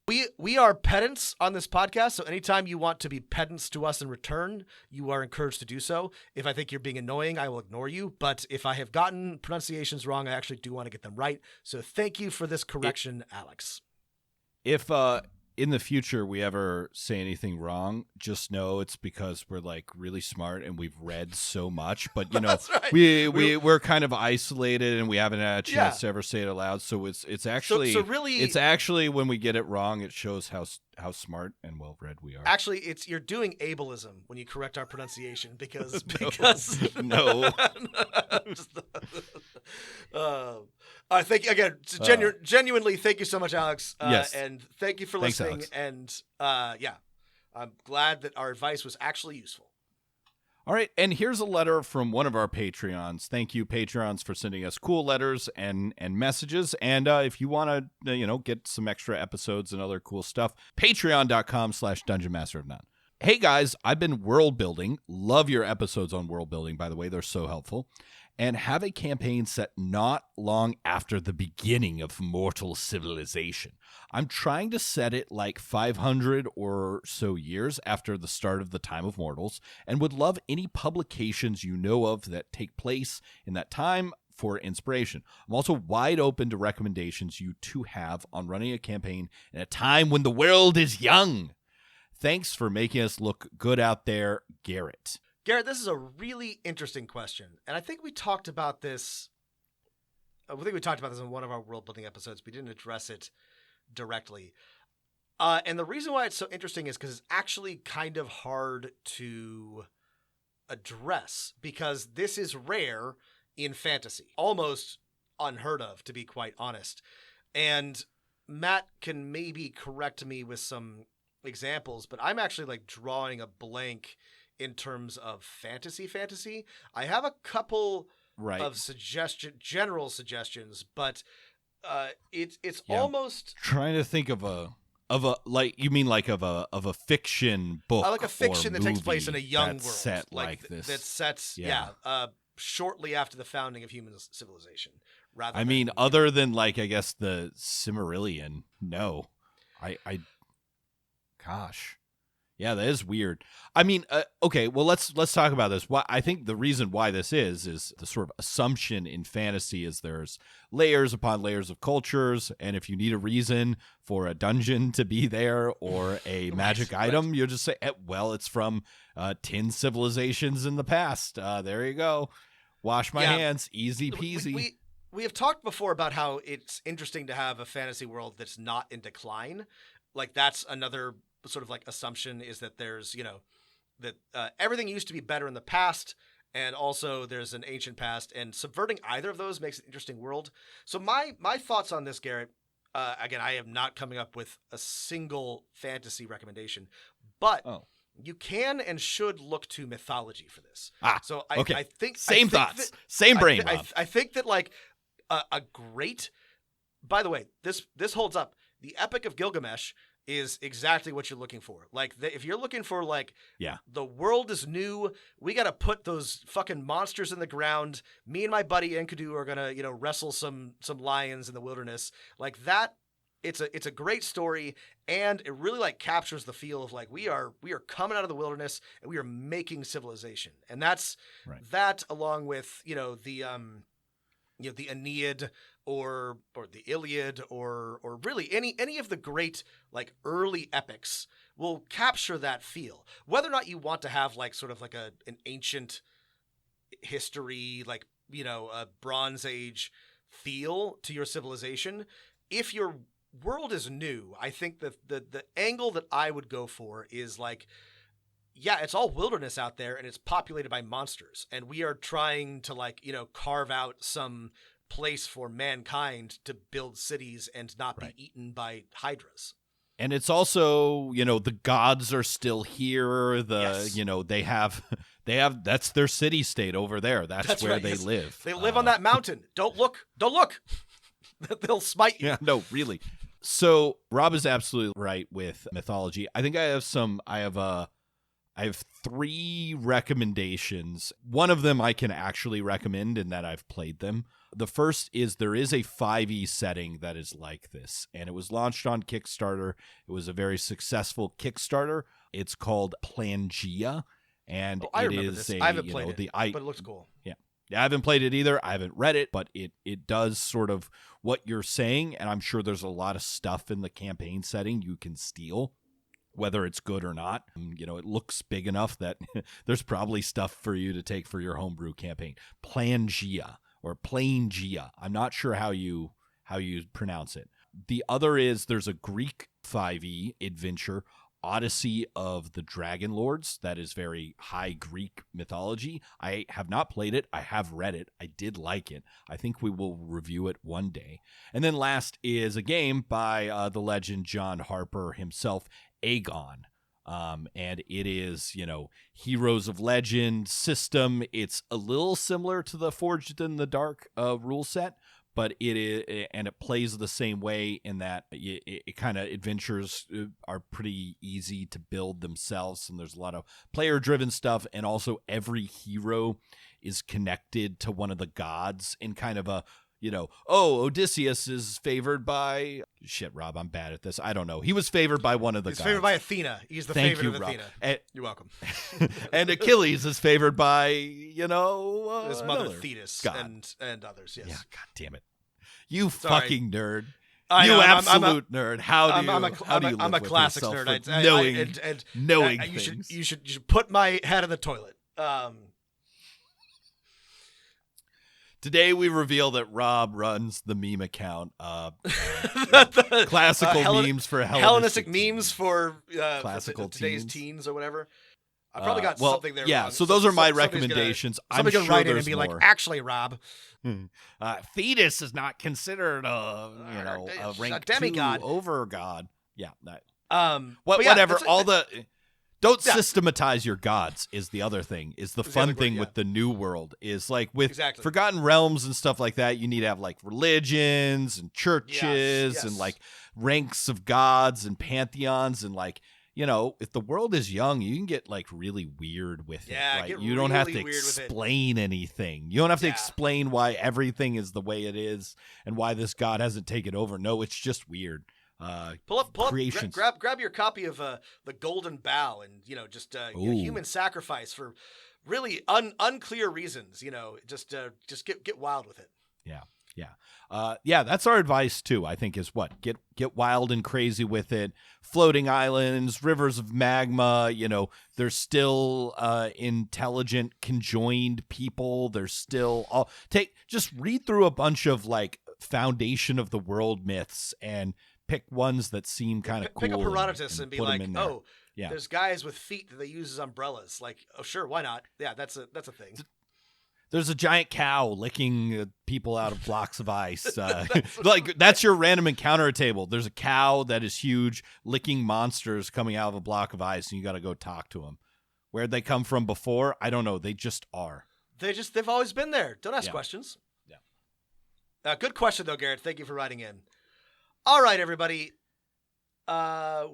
We are pedants on this podcast, so anytime you want to be pedants to us in return, you are encouraged to do so. If I think you're being annoying, I will ignore you. But if I have gotten pronunciations wrong, I actually do want to get them right. So thank you for this correction, Alex. If in the future we ever say anything wrong, just know it's because we're like really smart and we've read so much. But you know, That's right. we're kind of isolated and we haven't had a chance to ever say it aloud. So it's actually so really, it's actually when we get it wrong, it shows how smart and well read we are. Actually, you're doing ableism when you correct our pronunciation because No. I think again, genuinely, thank you so much, Alex. Yes. And thank you for Thanks, listening. Alex. And I'm glad that our advice was actually useful. All right, and here's a letter from one of our Patreons. Thank you, Patreons, for sending us cool letters and messages. And if you want to, get some extra episodes and other cool stuff, patreon.com/Dungeon Master of None. Hey, guys, I've been world building. Love your episodes on world building, by the way. They're so helpful. And have a campaign set not long after the beginning of mortal civilization. I'm trying to set it like 500 or so years after the start of the time of mortals, and would love any publications you know of that take place in that time for inspiration. I'm also wide open to recommendations you two have on running a campaign in a time when the world is young. Thanks for making us look good out there, Garrett. Garrett, this is a really interesting question, and I think we talked about this. I think we talked about this in one of our world building episodes. We didn't address it directly, and the reason why it's so interesting is because it's actually kind of hard to address because this is rare in fantasy, almost unheard of, to be quite honest. And Matt can maybe correct me with some examples, but I'm actually like drawing a blank in terms of fantasy. I have a couple of general suggestions, but it's almost trying to think of a like you mean like of a fiction book, like a fiction that takes place in a young world set like this that sets shortly after the founding of human civilization. Other than like I guess the Silmarillion. No, gosh. Yeah, that is weird. Okay, well, let's talk about this. I think the reason why this is the sort of assumption in fantasy is there's layers upon layers of cultures, and if you need a reason for a dungeon to be there or a magic item, you'll just say, well, it's from 10 civilizations in the past. There you go. Wash my hands. Easy peasy. We have talked before about how it's interesting to have a fantasy world that's not in decline. Like, that's another sort of like assumption is that there's, that everything used to be better in the past, and also there's an ancient past, and subverting either of those makes an interesting world. So my thoughts on this, Garrett, again, I am not coming up with a single fantasy recommendation, but you can and should look to mythology for this. So I think same thoughts, same brain. I think that like a great, by the way, this holds up. The Epic of Gilgamesh is exactly what you're looking for. Like, if you're looking for, like, the world is new, we got to put those fucking monsters in the ground. Me and my buddy Enkidu are going to, wrestle some lions in the wilderness. Like, that, it's a great story, and it really, like, captures the feel of, like, we are coming out of the wilderness, and we are making civilization. And that's, that along with, the Aeneid, or the Iliad, or really any of the great like early epics will capture that feel. Whether or not you want to have like sort of like an ancient history, like a Bronze Age feel to your civilization, if your world is new, I think that the angle that I would go for is like, it's all wilderness out there and it's populated by monsters, and we are trying to like carve out some place for mankind to build cities and not be eaten by hydras. And it's also, the gods are still here. They have that's their city state over there. That's where they live. They live on that mountain. Don't look. They'll smite you. Yeah, no, really. So Rob is absolutely right with mythology. I think I have 3 recommendations. One of them I can actually recommend in that I've played them. The first is there is a 5e setting that is like this, and it was launched on Kickstarter. It was a very successful Kickstarter. It's called Pangea, and I remember this. I haven't played it, but it looks cool. Yeah. Yeah, I haven't played it either. I haven't read it, but it does sort of what you're saying, and I'm sure there's a lot of stuff in the campaign setting you can steal, whether it's good or not. It looks big enough that there's probably stuff for you to take for your homebrew campaign. Plangia or Plangia. I'm not sure how you pronounce it. The other is there's a Greek 5e adventure, Odyssey of the Dragon Lords. That is very high Greek mythology. I have not played it. I have read it. I did like it. I think we will review it one day. And then last is a game by the legend John Harper himself, Aegon. And it is, Heroes of Legend system. It's a little similar to the Forged in the Dark rule set, but it plays the same way in that it kind of adventures are pretty easy to build themselves, and there's a lot of player-driven stuff, and also every hero is connected to one of the gods in kind of a, Odysseus is favored by... Shit, Rob, I'm bad at this. I don't know. He was favored by one of the gods. He's favored by Athena. He's the Thank favorite you, of Rob. Athena. You're welcome. And Achilles is favored by, his mother Thetis God. and others, yes. Yeah, God damn it. You Sorry. fucking nerd. I You know, absolute nerd. How do you I'm a live classics with yourself nerd. for knowing things? You should put my head in the toilet. Today we reveal that Rob runs the meme account. The classical memes for Hellenistic memes for classical today's teens. teens or whatever. I probably got well, something there. Yeah, wrong. so those are my Somebody's recommendations. Somebody's I'm gonna sure write in there's and be more. like, actually, Rob, Thetis is not considered a rank demigod. 2 over god. Yeah. whatever. Don't systematize your gods is the other thing. Is the fun thing word, with the new world is like with Exactly. Forgotten Realms and stuff like that. You need to have like religions and churches Yes. and like ranks of gods and pantheons and like. If the world is young, you can get like really weird with it. Right? get You don't have really to weird with it. explain anything. You don't have to explain why everything is the way it is and why this god hasn't taken over. No, it's just weird. Pull up, creations. grab your copy of the Golden Bough and just human sacrifice for really unclear reasons. Just get wild with it. Yeah, that's our advice too. I think is what get wild and crazy with it. Floating islands, rivers of magma. There's still intelligent conjoined people. There's still just read through a bunch of like foundation of the world myths and pick ones that seem kind of cool. Pick up Herodotus and be like, yeah. There's guys with feet that they use as umbrellas. Like, oh sure, why not? Yeah, that's a thing. There's a giant cow licking people out of blocks of ice. Like that's your random encounter table. There's a cow that is huge licking monsters coming out of a block of ice, and you got to go talk to them. Where'd they come from before? I don't know. They just are. They've always been there. Don't ask questions. Yeah. Good question though, Garrett. Thank you for writing in. All right, everybody. That's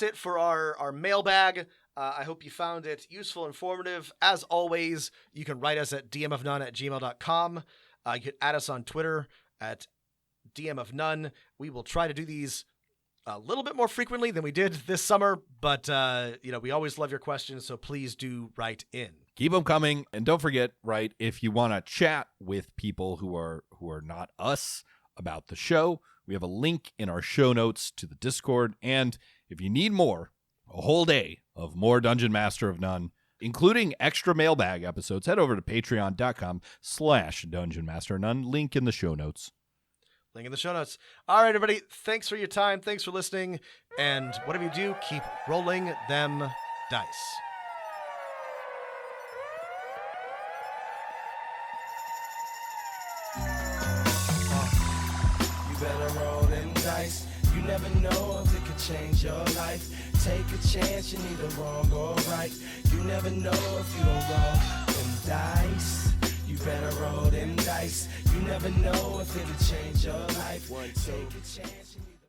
it for our mailbag. I hope you found it useful, informative. As always, you can write us at dmofnone@gmail.com. You can add us on Twitter at dmofnone. We will try to do these a little bit more frequently than we did this summer, but we always love your questions, so please do write in. Keep them coming, and don't forget, right, if you want to chat with people who are not us about the show, we have a link in our show notes to the Discord, and if you need more, a whole day of more Dungeon Master of None, including extra mailbag episodes, head over to patreon.com/Dungeon Master of None. Link in the show notes. Link in the show notes. All right, everybody. Thanks for your time. Thanks for listening. And whatever you do, keep rolling them dice. You better roll them dice. You never know if it could change your life. Take a chance, you're neither wrong or right. You never know if you don't roll them dice. You better roll them dice. You never know if it'll change your life. Take a chance, you neither